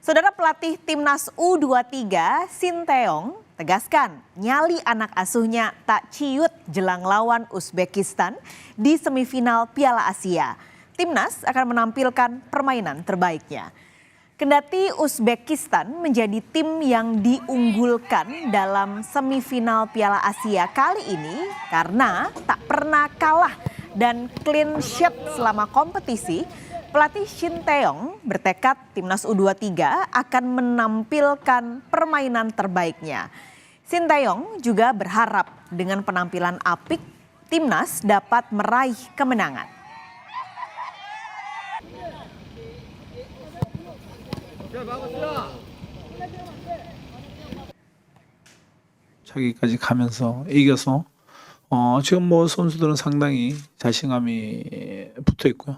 Saudara pelatih Timnas U23 Sinteyong tegaskan nyali anak asuhnya tak ciut jelang lawan Uzbekistan di semifinal Piala Asia. Timnas akan menampilkan permainan terbaiknya. Kendati Uzbekistan menjadi tim yang diunggulkan dalam semifinal Piala Asia kali ini karena tak pernah kalah dan clean sheet selama kompetisi, pelatih Sinteyong bertekad Timnas U23 akan menampilkan permainan terbaiknya. Sinteyong juga berharap dengan penampilan apik, Timnas dapat meraih kemenangan. 자기까지 가면서 이겨서 지금 뭐 선수들은 상당히 자신감이 붙어 있고요.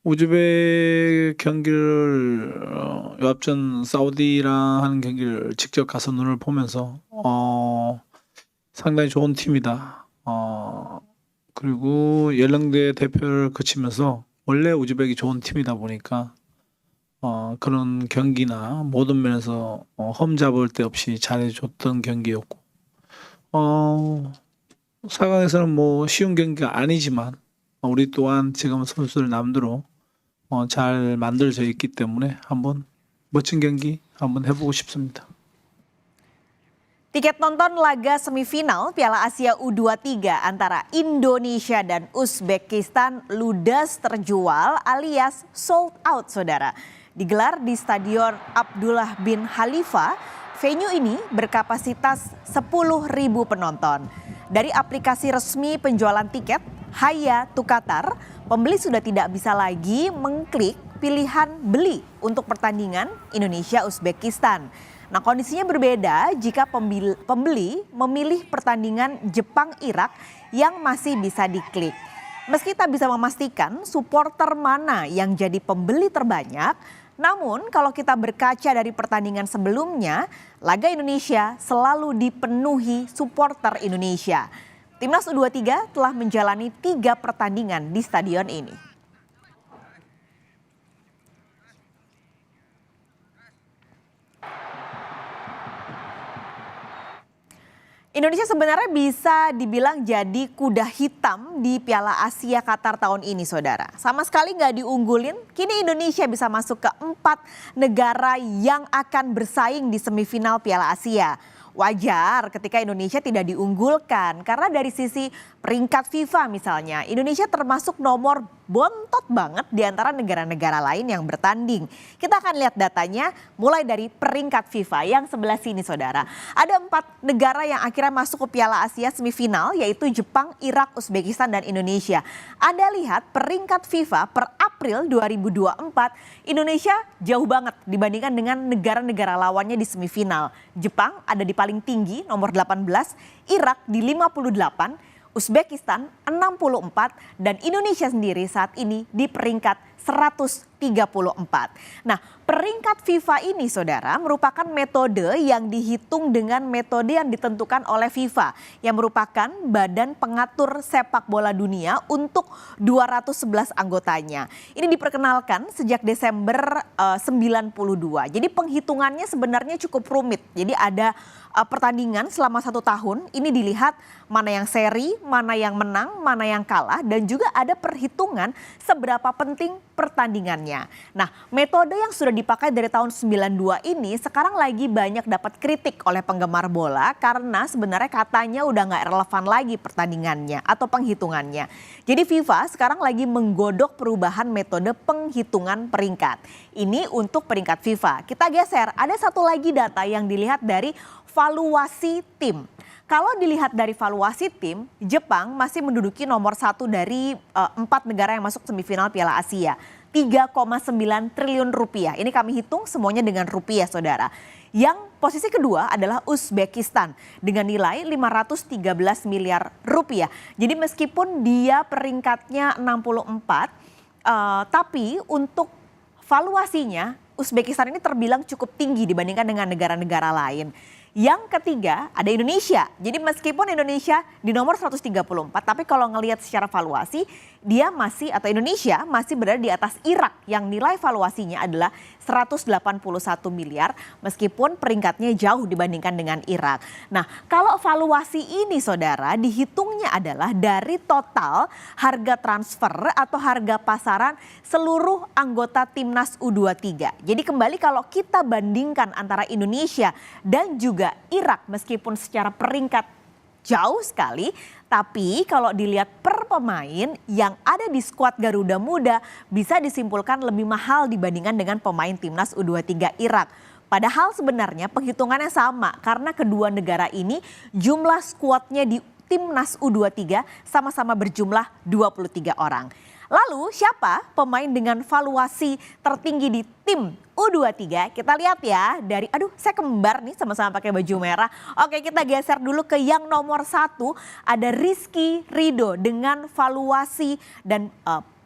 우즈벡 경기를 요 앞전 사우디랑 하는 경기를 직접 가서 눈을 보면서 상당히 좋은 팀이다. 그리고 연령대 대표를 거치면서 원래 우즈벡이 좋은 팀이다 보니까 그런 경기나 모든 면에서 험잡을 데 없이 잘해줬던 경기였고 4강에서는 뭐 쉬운 경기가 아니지만 우리 또한 지금 선수들 남대로 잘 만들어져 있기 때문에 한번 멋진 경기 한번 해보고 싶습니다. Tiket nonton laga semifinal Piala Asia U23 antara Indonesia dan Uzbekistan ludes terjual alias sold out, saudara. Digelar di Stadion Abdullah bin Khalifa, venue ini berkapasitas 10.000 penonton. Dari aplikasi resmi penjualan tiket, Haya Tukatar, pembeli sudah tidak bisa lagi mengklik pilihan beli untuk pertandingan Indonesia-Uzbekistan. Nah, kondisinya berbeda jika pembeli memilih pertandingan Jepang-Irak yang masih bisa diklik. Meski tak bisa memastikan supporter mana yang jadi pembeli terbanyak, namun kalau kita berkaca dari pertandingan sebelumnya, laga Indonesia selalu dipenuhi supporter Indonesia. Timnas U23 telah menjalani 3 pertandingan di stadion ini. Indonesia sebenarnya bisa dibilang jadi kuda hitam di Piala Asia Qatar tahun ini, saudara. Sama sekali nggak diunggulin, kini Indonesia bisa masuk ke 4 negara yang akan bersaing di semifinal Piala Asia. Wajar ketika Indonesia tidak diunggulkan karena dari sisi peringkat FIFA misalnya, Indonesia termasuk nomor bontot banget di antara negara-negara lain yang bertanding. Kita akan lihat datanya mulai dari peringkat FIFA yang sebelah sini, saudara. Ada 4 negara yang akhirnya masuk ke Piala Asia semifinal, yaitu Jepang, Irak, Uzbekistan, dan Indonesia. Anda lihat peringkat FIFA per April 2024, Indonesia jauh banget dibandingkan dengan negara-negara lawannya di semifinal. Jepang ada di paling tinggi nomor 18, Irak di 58, Uzbekistan 64, dan Indonesia sendiri saat ini di peringkat 134. Nah, peringkat FIFA ini, saudara, merupakan metode yang dihitung dengan metode yang ditentukan oleh FIFA, yang merupakan badan pengatur sepak bola dunia untuk 211 anggotanya. Ini diperkenalkan sejak Desember 92. Jadi penghitungannya sebenarnya cukup rumit. Jadi ada pertandingan selama 1 tahun, ini dilihat mana yang seri, mana yang menang, mana yang kalah, dan juga ada perhitungan seberapa penting pertandingannya. Nah, metode yang sudah dipakai dari tahun 92 ini sekarang lagi banyak dapat kritik oleh penggemar bola karena sebenarnya katanya udah nggak relevan lagi pertandingannya atau penghitungannya. Jadi FIFA sekarang lagi menggodok perubahan metode penghitungan peringkat. Ini untuk peringkat FIFA. Kita geser, ada satu lagi data yang dilihat dari valuasi tim. Kalau dilihat dari valuasi tim, Jepang masih menduduki nomor 1 dari 4 negara yang masuk semifinal Piala Asia. 3,9 triliun rupiah. Ini kami hitung semuanya dengan rupiah, saudara. Yang posisi kedua adalah Uzbekistan dengan nilai 513 miliar rupiah. Jadi meskipun dia peringkatnya 64, tapi untuk valuasinya Uzbekistan ini terbilang cukup tinggi dibandingkan dengan negara-negara lain. Yang ketiga ada Indonesia. Jadi meskipun Indonesia di nomor 134, tapi kalau ngelihat secara valuasi dia masih atau Indonesia masih berada di atas Irak yang nilai valuasinya adalah 181 miliar meskipun peringkatnya jauh dibandingkan dengan Irak. Nah, kalau valuasi ini saudara dihitungnya adalah dari total harga transfer atau harga pasaran seluruh anggota timnas U23. Jadi kembali kalau kita bandingkan antara Indonesia dan juga Irak meskipun secara peringkat jauh sekali, tapi kalau dilihat per pemain yang ada di skuad Garuda Muda bisa disimpulkan lebih mahal dibandingkan dengan pemain timnas U23 Irak. Padahal sebenarnya penghitungannya sama karena kedua negara ini jumlah skuadnya di timnas U23 sama-sama berjumlah 23 orang. Lalu siapa pemain dengan valuasi tertinggi di tim U23? Kita lihat ya dari, saya kembar nih sama-sama pakai baju merah. Oke, kita geser dulu ke yang nomor 1, ada Rizky Ridho dengan valuasi dan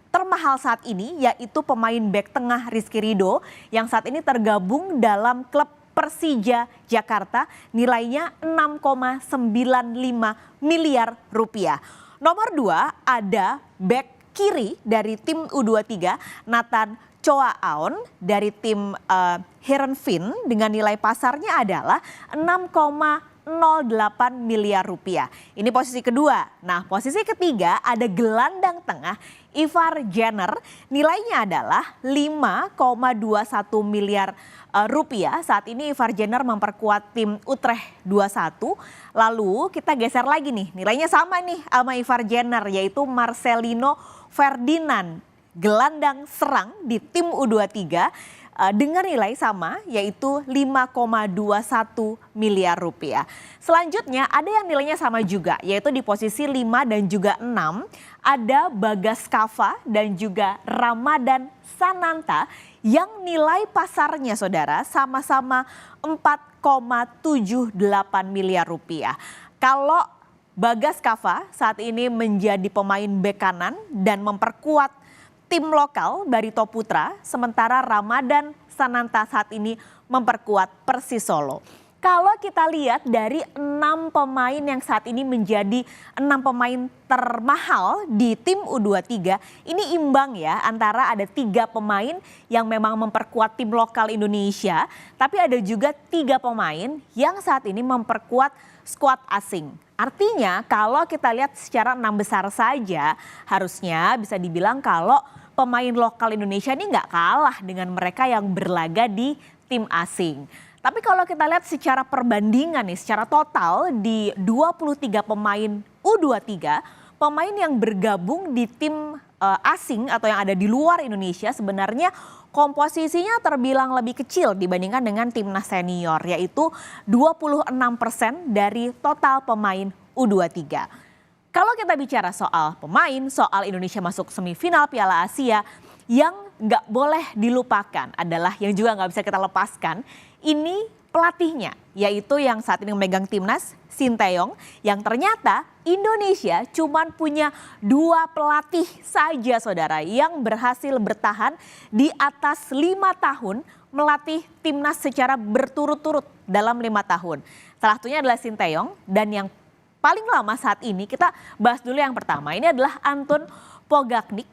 termahal saat ini yaitu pemain bek tengah Rizky Ridho yang saat ini tergabung dalam klub Persija Jakarta, nilainya 6,95 miliar rupiah. Nomor 2 ada bek kiri dari tim U23 Nathan Choa-aon dari tim Heerenveen dengan nilai pasarnya adalah 6,08 miliar rupiah. Ini posisi kedua. Nah, posisi ketiga ada gelandang tengah Ivar Jenner, nilainya adalah 5,21 miliar rupiah. Saat ini Ivar Jenner memperkuat tim Utrecht 21. Lalu kita geser lagi nih, nilainya sama nih sama Ivar Jenner yaitu Marcelino Ferdinand, gelandang serang di tim U23 dengan nilai sama yaitu 5,21 miliar rupiah. Selanjutnya ada yang nilainya sama juga yaitu di posisi 5 dan juga 6 ada Bagas Kava dan juga Ramadan Sananta yang nilai pasarnya saudara sama-sama 4,78 miliar rupiah. Kalau Bagas Kava saat ini menjadi pemain bek kanan dan memperkuat tim lokal Barito Putra, sementara Ramadan Sananta saat ini memperkuat Persis Solo. Kalau kita lihat dari 6 pemain yang saat ini menjadi 6 pemain termahal di tim U23, ini imbang ya antara ada 3 pemain yang memang memperkuat tim lokal Indonesia, tapi ada juga 3 pemain yang saat ini memperkuat skuad asing. Artinya kalau kita lihat secara 6 besar saja harusnya bisa dibilang kalau pemain lokal Indonesia ini nggak kalah dengan mereka yang berlaga di tim asing. Tapi kalau kita lihat secara perbandingan nih, secara total di 23 pemain U23, pemain yang bergabung di tim asing atau yang ada di luar Indonesia sebenarnya komposisinya terbilang lebih kecil dibandingkan dengan timnas senior, yaitu 26% dari total pemain U23. Kalau kita bicara soal pemain, soal Indonesia masuk semifinal Piala Asia, yang nggak boleh dilupakan adalah yang juga nggak bisa kita lepaskan, ini pelatihnya, yaitu yang saat ini memegang timnas, Sinteyong, yang ternyata Indonesia cuman punya 2 pelatih saja saudara yang berhasil bertahan di atas 5 tahun melatih timnas secara berturut-turut dalam 5 tahun. Salah satunya adalah Sinteyong dan yang paling lama saat ini kita bahas dulu yang pertama. Ini adalah Anton Pogacnik,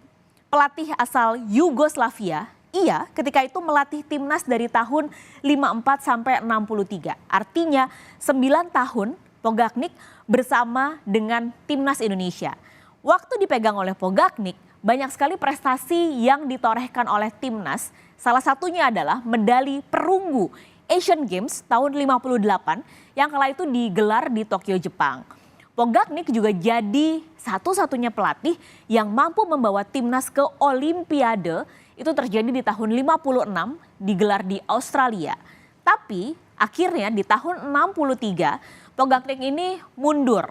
pelatih asal Yugoslavia. Ia ketika itu melatih timnas dari tahun 54 sampai 63. Artinya 9 tahun Pogacnik bersama dengan timnas Indonesia. Waktu dipegang oleh Pogacnik, banyak sekali prestasi yang ditorehkan oleh timnas. Salah satunya adalah medali perunggu Asian Games tahun 58 yang kala itu digelar di Tokyo, Jepang. Pogacnik juga jadi satu-satunya pelatih yang mampu membawa timnas ke Olimpiade. Itu terjadi di tahun 56 digelar di Australia. Tapi akhirnya di tahun 63 Pogacnik ini mundur.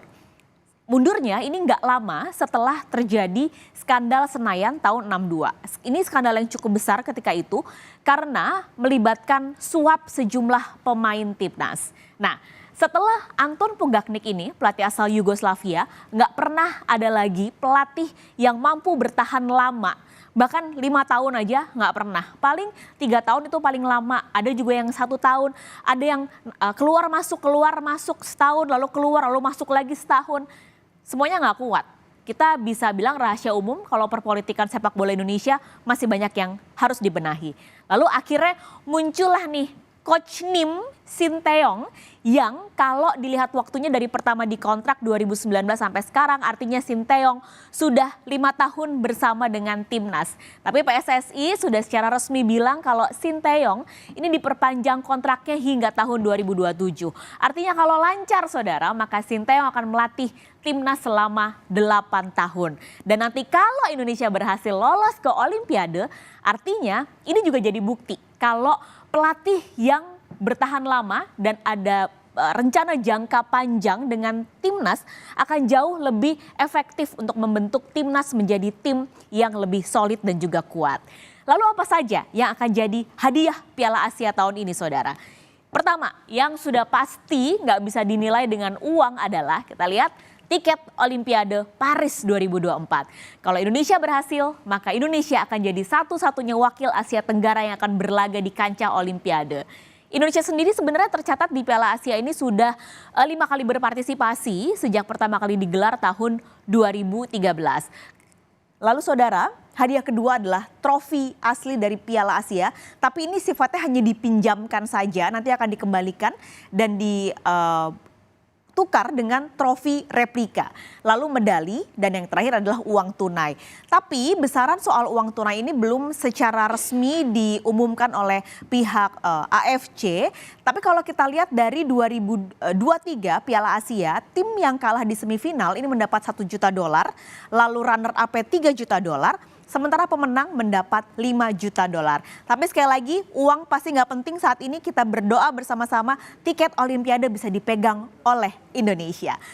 Mundurnya ini nggak lama setelah terjadi skandal Senayan tahun 62. Ini skandal yang cukup besar ketika itu karena melibatkan suap sejumlah pemain timnas. Nah, setelah Anton Pogacnik ini, pelatih asal Yugoslavia, nggak pernah ada lagi pelatih yang mampu bertahan lama. Bahkan 5 tahun aja nggak pernah. Paling 3 tahun itu paling lama. Ada juga yang 1 tahun. Ada yang keluar masuk setahun, lalu keluar lalu masuk lagi setahun. Semuanya nggak kuat. kita bisa bilang rahasia umum kalau perpolitikan sepak bola Indonesia masih banyak yang harus dibenahi. Lalu akhirnya muncullah nih Coach Nim Sinteyong yang kalau dilihat waktunya dari pertama dikontrak 2019 sampai sekarang artinya Sinteyong sudah 5 tahun bersama dengan timnas. Tapi PSSI sudah secara resmi bilang kalau Sinteyong ini diperpanjang kontraknya hingga tahun 2027. Artinya kalau lancar saudara maka Sinteyong akan melatih timnas selama 8 tahun. Dan nanti kalau Indonesia berhasil lolos ke Olimpiade artinya ini juga jadi bukti kalau pelatih yang bertahan lama dan ada rencana jangka panjang dengan timnas akan jauh lebih efektif untuk membentuk timnas menjadi tim yang lebih solid dan juga kuat. Lalu apa saja yang akan jadi hadiah Piala Asia tahun ini saudara? Pertama, yang sudah pasti nggak bisa dinilai dengan uang adalah kita lihat tiket Olimpiade Paris 2024. Kalau Indonesia berhasil, maka Indonesia akan jadi satu-satunya wakil Asia Tenggara yang akan berlaga di kancah Olimpiade. Indonesia sendiri sebenarnya tercatat di Piala Asia ini sudah 5 kali berpartisipasi sejak pertama kali digelar tahun 2013. Lalu saudara, hadiah kedua adalah trofi asli dari Piala Asia. Tapi ini sifatnya hanya dipinjamkan saja, nanti akan dikembalikan dan tukar dengan trofi replika. Lalu medali dan yang terakhir adalah uang tunai. Tapi besaran soal uang tunai ini belum secara resmi diumumkan oleh pihak AFC. Tapi kalau kita lihat dari 2023 Piala Asia, tim yang kalah di semifinal ini mendapat $1 juta, lalu runner up $3 juta, sementara pemenang mendapat $5 juta. Tapi sekali lagi uang pasti nggak penting saat ini, kita berdoa bersama-sama tiket Olimpiade bisa dipegang oleh Indonesia.